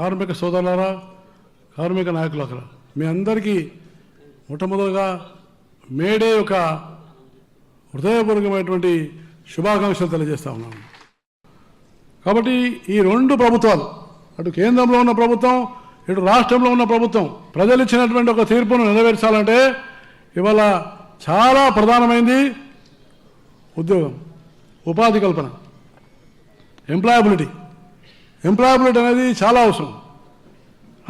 కార్మిక సోదరులారా, కార్మిక నాయకులారా, మీ అందరికీ మొట్టమొదటిగా మేడే యొక్క హృదయపూర్వకమైనటువంటి శుభాకాంక్షలు తెలియజేస్తా ఉన్నాను. కాబట్టి ఈ రెండు ప్రభుత్వాలు, అటు కేంద్రంలో ఉన్న ప్రభుత్వం, ఇటు రాష్ట్రంలో ఉన్న ప్రభుత్వం ప్రజలు ఇచ్చినటువంటి ఒక తీర్పును నెరవేర్చాలంటే ఇవాళ చాలా ప్రధానమైంది ఉద్యోగం, ఉపాధి కల్పన, ఎంప్లాయబిలిటీ అనేది చాలా అవసరం.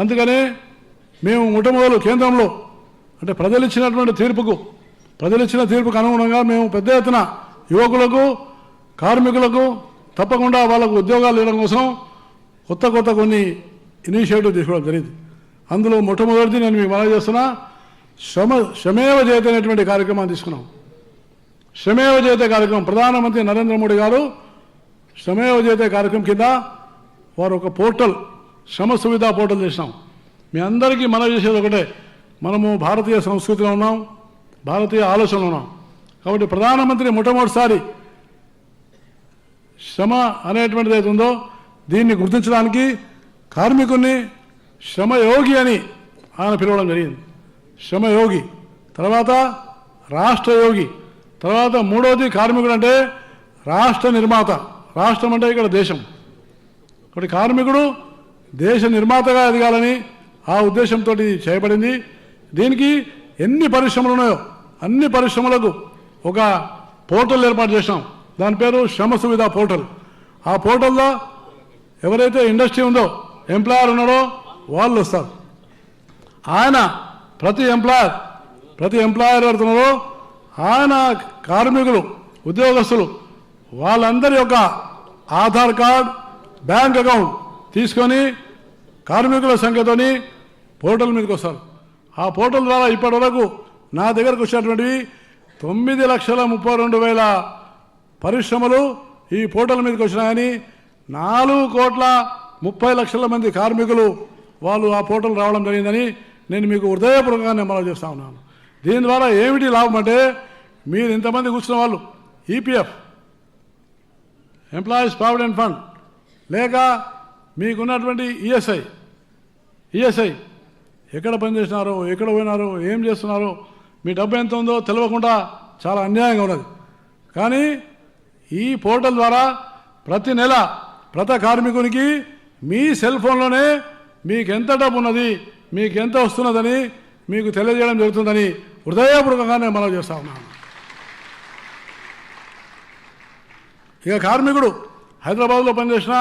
అందుకనే మేము మొట్టమొదలు కేంద్రంలో అంటే ప్రజలు ఇచ్చిన తీర్పుకు అనుగుణంగా మేము పెద్ద ఎత్తున యువకులకు, కార్మికులకు తప్పకుండా వాళ్ళకు ఉద్యోగాలు ఇవ్వడం కోసం కొత్త కొన్ని ఇనిషియేటివ్ తీసుకోవడం జరిగింది. అందులో మొట్టమొదటిది నేను మీకు మనవి చేస్తున్నా, శ్రమేవ జయతే అనేటువంటి కార్యక్రమాన్ని తీసుకున్నాం. శ్రమేవ జయతే కార్యక్రమం ప్రధానమంత్రి నరేంద్ర మోడీ గారు శ్రమేవ జయతే కార్యక్రమం కింద వారు ఒక పోర్టల్, శ్రమ సువిధా పోర్టల్ చేసినాం. మీ అందరికీ మనవి చేసేది ఒకటే, మనము భారతీయ సంస్కృతిలో ఉన్నాం, భారతీయ ఆలోచనలో ఉన్నాం. కాబట్టి ప్రధానమంత్రి మొట్టమొదటిసారి శ్రమ అనేటువంటిది ఏది ఉందో దీన్ని గుర్తించడానికి కార్మికుడిని శ్రమయోగి అని ఆయన పిలవడం జరిగింది. శ్రమయోగి, తర్వాత రాష్ట్రయోగి, తర్వాత మూడవది కార్మికుడు అంటే రాష్ట్ర నిర్మాత. రాష్ట్రం అంటే ఇక్కడ దేశం. కాబట్టి కార్మికుడు దేశ నిర్మాతగా ఎదగాలని ఆ ఉద్దేశంతో చేయబడింది. దీనికి ఎన్ని పరిశ్రమలు ఉన్నాయో అన్ని పరిశ్రమలకు ఒక పోర్టల్ ఏర్పాటు చేసినాం. దాని పేరు శ్రమ సువిధా పోర్టల్. ఆ పోర్టల్లో ఎవరైతే ఇండస్ట్రీ ఉందో, ఎంప్లాయర్ ఉన్నాడో వాళ్ళు వస్తారు. ఆయన ప్రతి ఎంప్లాయర్ ఎవరుతున్నారో ఆయన కార్మికులు, ఉద్యోగస్తులు వాళ్ళందరి యొక్క ఆధార్ కార్డ్, బ్యాంక్ అకౌంట్ తీసుకొని కార్మికుల సంఖ్యతోని పోర్టల్ మీదకి వస్తారు. ఆ పోర్టల్ ద్వారా ఇప్పటి వరకు నా దగ్గరకు వచ్చినటువంటివి 9,32,000 పరిశ్రమలు ఈ పోర్టల్ మీదకి వచ్చినాయని, 4,30,00,000 మంది కార్మికులు వాళ్ళు ఆ పోర్టల్ రావడం జరిగిందని నేను మీకు హృదయపూర్వకంగా మనవి చేస్తా ఉన్నాను. దీని ద్వారా ఏమిటి లాభం అంటే, మీరు ఇంతమంది కూర్చున్న వాళ్ళు ఈపీఎఫ్, ఎంప్లాయీస్ ప్రావిడెంట్ ఫండ్, లేక మీకున్నటువంటి ఈఎస్ఐ ఎక్కడ పనిచేసినారో, ఎక్కడ పోయినారో, ఏం చేస్తున్నారో, మీ డబ్బు ఎంత ఉందో తెలియకుండా చాలా అన్యాయంగా ఉన్నది. కానీ ఈ పోర్టల్ ద్వారా ప్రతి నెల ప్రతి కార్మికునికి మీ సెల్ ఫోన్లోనే మీకు ఎంత డబ్బు ఉన్నది, మీకు ఎంత వస్తున్నదని మీకు తెలియజేయడం జరుగుతుందని హృదయపూర్వకంగానే మనవి చేస్తా ఉన్నాను. ఇక కార్మికుడు హైదరాబాద్లో పనిచేసినా,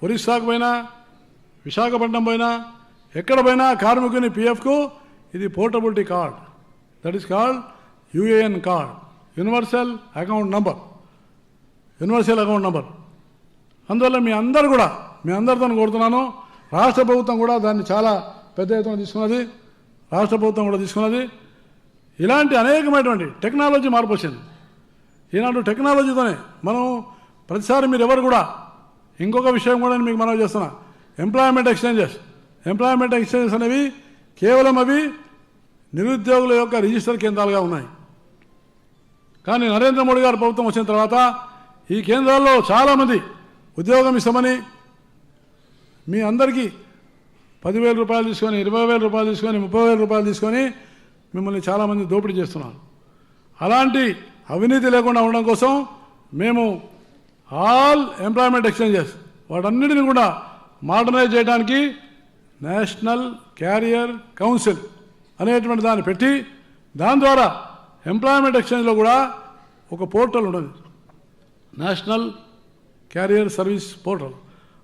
ఒరిస్సాకు పోయినా, విశాఖపట్నం పోయినా, ఎక్కడ పోయినా కార్మికుని పిఎఫ్కు ఇది portability card, that is called UAN card, universal account number. అందువల్ల మీ అందరితో కోరుతున్నాను, రాష్ట్ర ప్రభుత్వం కూడా దాన్ని చాలా పెద్ద ఎత్తున తీసుకున్నది. ఇలాంటి అనేకమైనటువంటి టెక్నాలజీ మార్పు వచ్చింది. ఈనాడు టెక్నాలజీతోనే మనం ప్రతిసారి మీరు ఎవరు కూడా ఇంకొక విషయం కూడా మీకు మనవి చేస్తున్నా, ఎంప్లాయ్మెంట్ ఎక్స్చేంజెస్ అనేవి కేవలం అవి నిరుద్యోగుల యొక్క రిజిస్టర్ కేంద్రాలుగా ఉన్నాయి. కానీ నరేంద్ర మోడీ గారి ప్రభుత్వం వచ్చిన తర్వాత ఈ కేంద్రాల్లో చాలామంది ఉద్యోగం ఇస్తామని మీ అందరికీ 10,000 రూపాయలు తీసుకొని, 20,000 రూపాయలు తీసుకొని, 30,000 రూపాయలు తీసుకొని మిమ్మల్ని చాలామంది దోపిడీ చేస్తున్నారు. అలాంటి అవినీతి లేకుండా ఉండడం కోసం మేము ఆల్ ఎంప్లాయ్మెంట్ ఎక్స్చేంజెస్ వాటన్నిటిని కూడా మోడర్నైజ్ చేయడానికి నేషనల్ క్యారియర్ కౌన్సిల్ అనేటువంటి దాన్ని పెట్టి, దాని ద్వారా ఎంప్లాయ్మెంట్ ఎక్స్చేంజ్లో కూడా ఒక పోర్టల్ ఉన్నది, నేషనల్ క్యారియర్ సర్వీస్ పోర్టల్.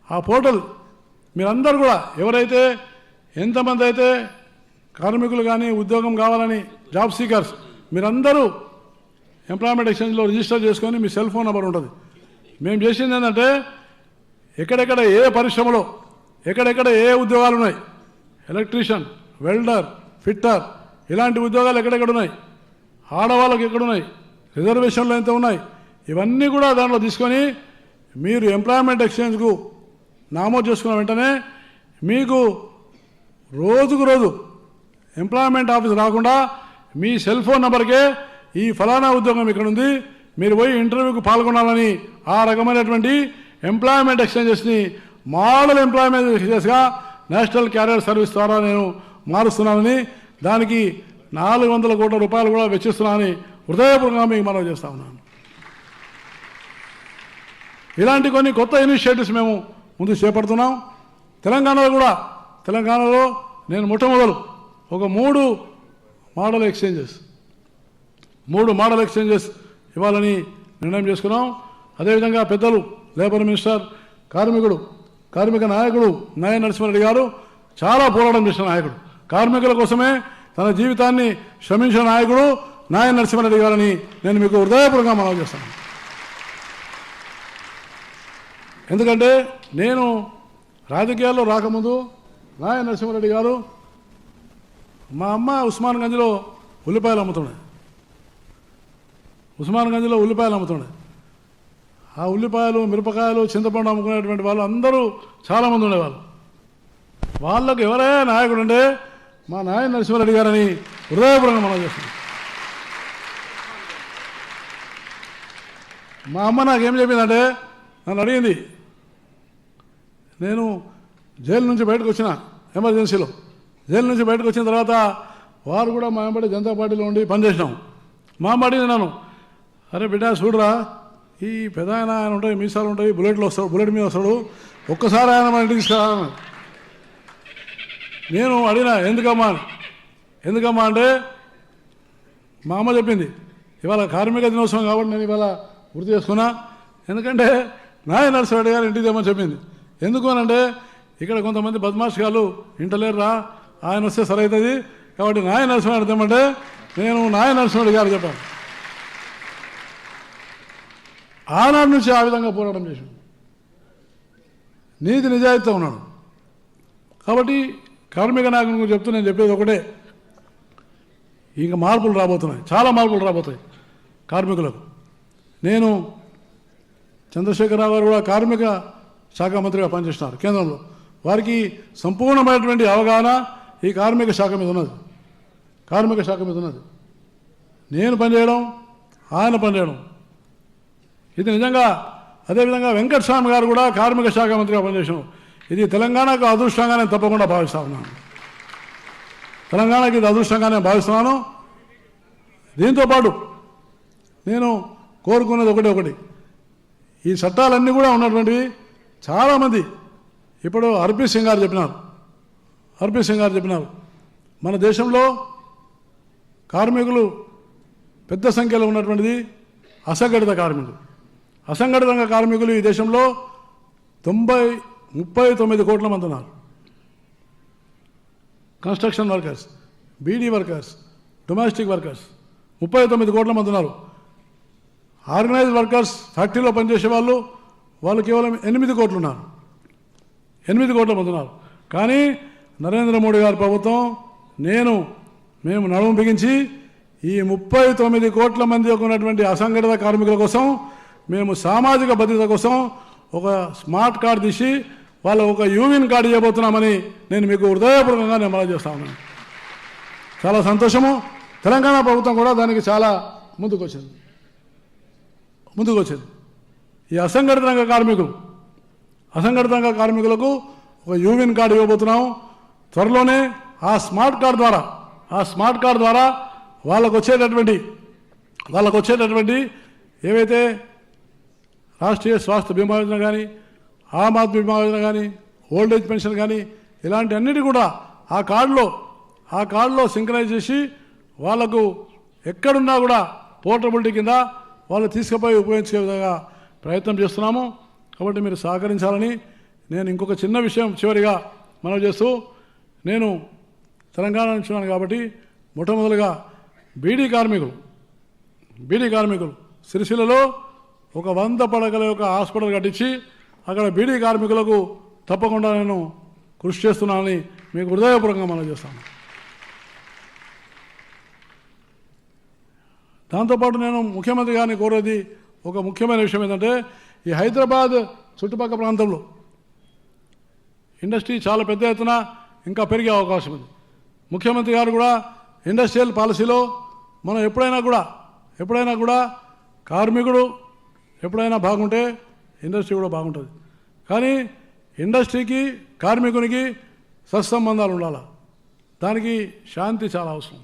ఆ పోర్టల్ మీరందరూ కూడా ఎవరైతే ఎంతమంది అయితే కార్మికులు కానీ ఉద్యోగం కావాలని జాబ్ సీకర్స్ మీరందరూ ఎంప్లాయ్మెంట్ ఎక్స్చేంజ్లో రిజిస్టర్ చేసుకొని మీ సెల్ ఫోన్ నెంబర్ ఉంటుంది. మేము చేసింది ఏంటంటే ఎక్కడెక్కడ ఏ పరిశ్రమలో ఎక్కడెక్కడ ఏ ఉద్యోగాలు ఉన్నాయి, ఎలక్ట్రీషియన్, వెల్డర్, ఫిట్టర్ ఇలాంటి ఉద్యోగాలు ఎక్కడెక్కడ ఉన్నాయి, ఆడవాళ్ళకి ఎక్కడున్నాయి, రిజర్వేషన్లు ఎంత ఉన్నాయి, ఇవన్నీ కూడా దాంట్లో తీసుకొని మీరు ఎంప్లాయ్మెంట్ ఎక్స్చేంజ్కు నమోదు చేసుకున్న వెంటనే మీకు రోజుకు రోజు ఎంప్లాయ్మెంట్ ఆఫీస్ రాకుండా మీ సెల్ ఫోన్ నెంబర్కే ఈ ఫలానా ఉద్యోగం ఇక్కడ ఉంది, మీరు పోయి ఇంటర్వ్యూకి పాల్గొనాలని ఆ రకమైనటువంటి ఎంప్లాయ్మెంట్ ఎక్స్చేంజెస్ని మోడల్ ఎంప్లాయ్మెంట్ ఎక్స్చేంజెస్గా నేషనల్ క్యారియర్ సర్వీస్ ద్వారా నేను మారుస్తున్నానని, దానికి 400 కోట్ల రూపాయలు కూడా వెచ్చిస్తున్నానని హృదయపూర్వకంగా మీకు మనవి చేస్తా ఉన్నాను. ఇలాంటి కొన్ని కొత్త ఇనిషియేటివ్స్ మేము ముందు చేపడుతున్నాం. తెలంగాణలో నేను మొట్టమొదలు ఒక 3 మోడల్ ఎక్స్చేంజెస్ ఇవ్వాలని నిర్ణయం చేసుకున్నాం. అదేవిధంగా పెద్దలు లేబర్ మినిస్టర్, కార్మిక నాయకుడు నాయన నరసింహారెడ్డి గారు చాలా పోరాటం చేసిన నాయకుడు, కార్మికుల కోసమే తన జీవితాన్ని శ్రమించిన నాయకుడు నాయన నరసింహారెడ్డి గారని నేను మీకు హృదయపూర్వకంగా మనవి చేస్తాను. ఎందుకంటే నేను రాజకీయాల్లో రాకముందు నాయన నరసింహారెడ్డి గారు మా అమ్మ ఉస్మాన్గంజ్లో ఉల్లిపాయలు అమ్ముతుండే. ఆ ఉల్లిపాయలు, మిరపకాయలు, చింతపండు అమ్ముకునేటువంటి వాళ్ళు అందరూ చాలామంది ఉండేవాళ్ళు. వాళ్ళకు ఎవరైనా నాయకుడు అంటే మా నాయన నరసింహారెడ్డి గారని హృదయపూర్వకంగా మనం చేస్తున్నాం. మా అమ్మ నాకేం చెప్పిందంటే, నన్ను అడిగింది, నేను జైలు నుంచి బయటకు వచ్చిన ఎమర్జెన్సీలో, జైలు నుంచి బయటకు వచ్చిన తర్వాత వారు కూడా మా వెంబడి జనతా పార్టీలో ఉండి పనిచేసినాం. మా అమ్మ అడిగింది నన్ను, అరే బిడ్డ చూడరా, ఈ పెద్ద ఆయన ఉంటాయి, మీసాలు ఉంటాయి, బుల్లెట్ మీద వస్తాడు, ఒక్కసారి ఆయన మన ఇంటికి తీసుకురా. నేను అడిగిన ఎందుకమ్మా అంటే మా అమ్మ చెప్పింది, ఇవాళ కార్మిక దినోత్సవం కాబట్టి నేను ఇవాళ గుర్తు చేసుకున్నా, ఎందుకంటే నాయన నరసింహారెడ్డి గారు ఇంటికి తెమ్మని చెప్పింది. ఎందుకు అనంటే ఇక్కడ కొంతమంది బద్మాషిగాళ్ళు ఇంటలేరురా, ఆయన వస్తే సరైతుంది కాబట్టి నాయన నరసింహారెడ్డి తెమ్మంటే నేను నాయన నరసింహారెడ్డి గారు చెప్పాను. ఆనాడు నుంచి ఆ విధంగా పోరాటం చేశాడు, నీతి నిజాయితీతో ఉన్నాడు. కాబట్టి కార్మిక నాయకుని గురించి చెప్తూ నేను చెప్పేది ఒకటే, ఇంకా మార్పులు రాబోతున్నాయి, చాలా మార్పులు రాబోతాయి కార్మికులకు. నేను చంద్రశేఖరరావు గారు కూడా కార్మిక శాఖ మంత్రిగా పనిచేస్తున్నారు కేంద్రంలో. వారికి సంపూర్ణమైనటువంటి అవగాహన ఈ కార్మిక శాఖ మీద ఉన్నది. నేను పనిచేయడం, ఆయన పనిచేయడం ఇది నిజంగా. అదేవిధంగా వెంకటస్వామి గారు కూడా కార్మిక శాఖ మంత్రిగా పనిచేసాం. ఇది తెలంగాణకు అదృష్టంగా నేను తప్పకుండా భావిస్తా ఉన్నాను. తెలంగాణకి ఇది అదృష్టంగా నేను భావిస్తున్నాను. దీంతోపాటు నేను కోరుకున్నది ఒకటి, ఈ చట్టాలన్నీ కూడా ఉన్నటువంటివి చాలామంది ఇప్పుడు ఆర్పీ సింగ్ గారు చెప్పినారు, మన దేశంలో కార్మికులు పెద్ద సంఖ్యలో ఉన్నటువంటిది అసంఘటిత కార్మికులు ఈ దేశంలో 39 కోట్ల మంది ఉన్నారు. Construction workers, beedi workers, domestic workers 39 కోట్ల మంది ఉన్నారు. ఆర్గనైజ్డ్ వర్కర్స్ ఫ్యాక్టరీలో పనిచేసే వాళ్ళు కేవలం 8 కోట్లు ఉన్నారు. 8 కోట్ల మంది ఉన్నారు. కానీ నరేంద్ర మోడీ గారి ప్రభుత్వం, మేము నడుము బిగించి ఈ 39 కోట్ల మంది ఉన్నటువంటి అసంఘటిత కార్మికుల కోసం మేము సామాజిక భద్రత కోసం ఒక స్మార్ట్ కార్డు తీసి వాళ్ళ ఒక యూనియన్ కార్డు చేయబోతున్నామని నేను మీకు హృదయపూర్వకంగా నేను మనవి చేస్తా ఉన్నాను. చాలా సంతోషము. తెలంగాణ ప్రభుత్వం కూడా దానికి చాలా ముందుకు వచ్చింది. ఈ అసంఘటిత రంగ కార్మికులకు ఒక యూనియన్ కార్డు ఇవ్వబోతున్నాము. త్వరలోనే ఆ స్మార్ట్ కార్డు ద్వారా వాళ్ళకు వచ్చేటటువంటి ఏవైతే రాష్ట్రీయ స్వాస్థ్య బీమా యోజన కానీ, ఆమ్ ఆద్మీ బీమా యోజన కానీ, ఓల్డ్ ఏజ్ పెన్షన్ కానీ ఇలాంటి అన్నిటి కూడా ఆ కార్డులో సింక్రనైజ్ చేసి వాళ్లకు ఎక్కడున్నా కూడా పోర్టబిలిటీ కింద వాళ్ళు తీసుకుపోయి ఉపయోగించే విధంగా ప్రయత్నం చేస్తున్నాము. కాబట్టి మీరు సహకరించాలని నేను ఇంకొక చిన్న విషయం చివరిగా మనవి చేస్తూ, నేను తెలంగాణ నుంచి ఉన్నాను కాబట్టి మొట్టమొదలుగా బీడీ కార్మికులు సిరిసిల్లలో ఒక 100 పడకల యొక్క హాస్పిటల్ కట్టించి అక్కడ బీడీ కార్మికులకు తప్పకుండా నేను కృషి చేస్తున్నానని మీకు హృదయపూర్వకంగా మనవి చేస్తాను. దాంతోపాటు నేను ముఖ్యమంత్రి గారిని కోరేది ఒక ముఖ్యమైన విషయం ఏంటంటే, ఈ హైదరాబాద్ చుట్టుపక్కల ప్రాంతంలో ఇండస్ట్రీ చాలా పెద్ద ఎత్తున ఇంకా పెరిగే అవకాశం ఉంది. ముఖ్యమంత్రి గారు కూడా ఇండస్ట్రియల్ పాలసీలో మనం ఎప్పుడైనా కూడా కార్మికుడు ఎప్పుడైనా బాగుంటే ఇండస్ట్రీ కూడా బాగుంటుంది. కానీ ఇండస్ట్రీకి కార్మికునికి సత్సంబంధాలు ఉండాలి. దానికి శాంతి చాలా అవసరం.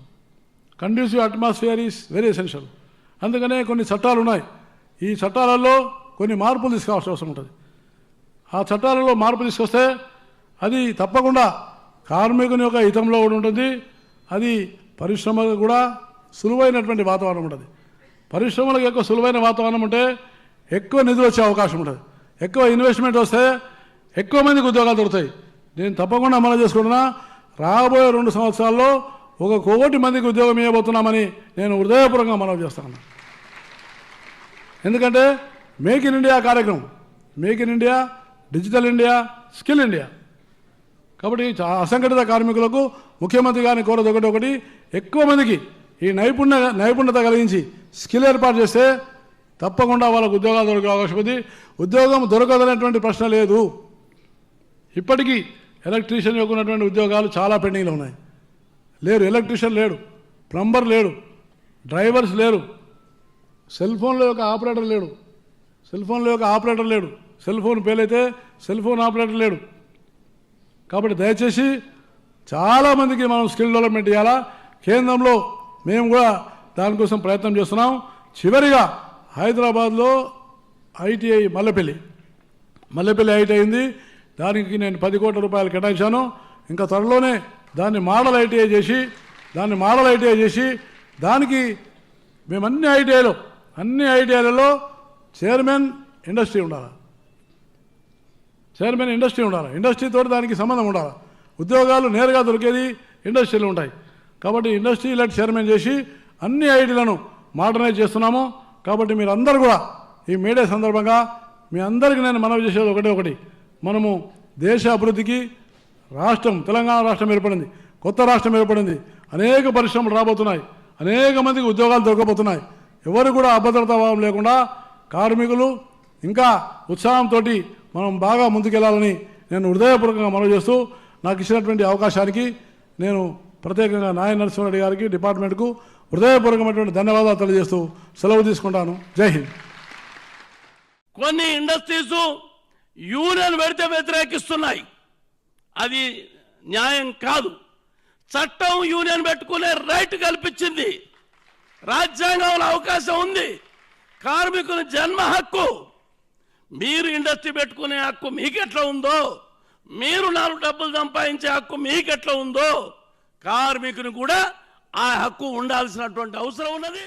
Conducive atmosphere is very essential. అందుకనే కొన్ని చట్టాలు ఉన్నాయి. ఈ చట్టాలలో కొన్ని మార్పులు తీసుకోవాల్సిన అవసరం ఉంటుంది. ఆ చట్టాలలో మార్పు తీసుకొస్తే అది తప్పకుండా కార్మికుని యొక్క హితంలో కూడా ఉంటుంది. అది పరిశ్రమకు కూడా సులువైనటువంటి వాతావరణం ఉంటుంది. పరిశ్రమలకు ఎక్కువ సులువైన వాతావరణం ఉంటే ఎక్కువ నిధులు వచ్చే అవకాశం ఉంటుంది. ఎక్కువ ఇన్వెస్ట్మెంట్ వస్తే ఎక్కువ మందికి ఉద్యోగాలు దొరుకుతాయి. నేను తప్పకుండా అమలు చేసుకుంటున్నా. రాబోయే 2 సంవత్సరాల్లో 1 కోటి మందికి ఉద్యోగం ఇవ్వబోతున్నామని నేను హృదయపూర్వకంగా మనవి చేస్తాను. ఎందుకంటే మేక్ ఇన్ ఇండియా కార్యక్రమం, make in India, digital India, skill India. కాబట్టి అసంఘటిత కార్మికులకు ముఖ్యమంత్రి గారిని కోరేది ఒకటి, ఎక్కువ మందికి ఈ నైపుణ్యత కలిగించి స్కిల్ ఏర్పాటు చేస్తే తప్పకుండా వాళ్ళకు ఉద్యోగాలు దొరికే అవకాశం ఉంది. ఉద్యోగం దొరకదనేటువంటి ప్రశ్న లేదు. ఇప్పటికీ ఎలక్ట్రీషియన్ యొక్క ఉన్నటువంటి ఉద్యోగాలు చాలా పెండింగ్లో ఉన్నాయి. లేరు, ఎలక్ట్రీషియన్ లేడు, ప్లంబర్ లేడు, డ్రైవర్స్ లేరు, సెల్ ఫోన్ల యొక్క ఆపరేటర్ లేడు, సెల్ ఫోన్ ఫెయిల్ అయితే సెల్ ఫోన్ ఆపరేటర్ లేడు. కాబట్టి దయచేసి చాలామందికి మనం స్కిల్ డెవలప్మెంట్ చేయాలా. కేంద్రంలో మేము కూడా దానికోసం ప్రయత్నం చేస్తున్నాం. చివరిగా హైదరాబాద్లో ఐటీఐ మల్లెపల్లి ఐటీ అయింది. దానికి నేను 10 కోట్ల రూపాయలు కేటాయించాను. ఇంకా త్వరలోనే దాన్ని మోడల్ ఐటీఐ చేసి దానికి మేము అన్ని ఐటీఐలలో చైర్మన్ ఇండస్ట్రీ ఉండాలి. ఇండస్ట్రీతో దానికి సంబంధం ఉండాలి. ఉద్యోగాలు నేరుగా దొరికేది ఇండస్ట్రీలు ఉంటాయి. కాబట్టి ఇండస్ట్రీ లెట్ చైర్మన్ చేసి అన్ని ఐటీలను మోడర్నైజ్ చేస్తున్నాము. కాబట్టి మీరందరూ కూడా ఈ మీడియా సందర్భంగా మీ అందరికీ నేను మనవి చేసేది ఒకటి, మనము దేశ అభివృద్ధికి తెలంగాణ రాష్ట్రం ఏర్పడింది, కొత్త రాష్ట్రం ఏర్పడింది, అనేక పరిశ్రమలు రాబోతున్నాయి, అనేక మందికి ఉద్యోగాలు దొరకబోతున్నాయి. ఎవరు కూడా అభద్రతా భావం లేకుండా కార్మికులు ఇంకా ఉత్సాహంతో మనం బాగా ముందుకెళ్లాలని నేను హృదయపూర్వకంగా మనవి చేస్తూ నాకు ఇచ్చినటువంటి అవకాశానికి నేను ప్రత్యేకంగా నాయ నరసింహారెడ్డి గారికి, డిపార్ట్మెంట్కు హృదయపూర్వకమైనటువంటి ధన్యవాదాలు తెలియజేస్తూ సెలవు తీసుకుంటాను. జై హింద్. కొన్ని ఇండస్ట్రీస్ యూనియన్ పెడితే వ్యతిరేకిస్తున్నాయి. అది న్యాయం కాదు. చట్టం యూనియన్ పెట్టుకునే రైట్ కల్పించింది. రాజ్యాంగంలో అవకాశం ఉంది. కార్మికుల జన్మ హక్కు. మీరు ఇండస్ట్రీ పెట్టుకునే హక్కు మీకెట్లా ఉందో, మీరు 4 డబ్బులు సంపాదించే హక్కు మీకెట్లా ఉందో, కార్మికుని కూడా ఆ హక్కు ఉండాల్సినటువంటి అవసరం ఉన్నది.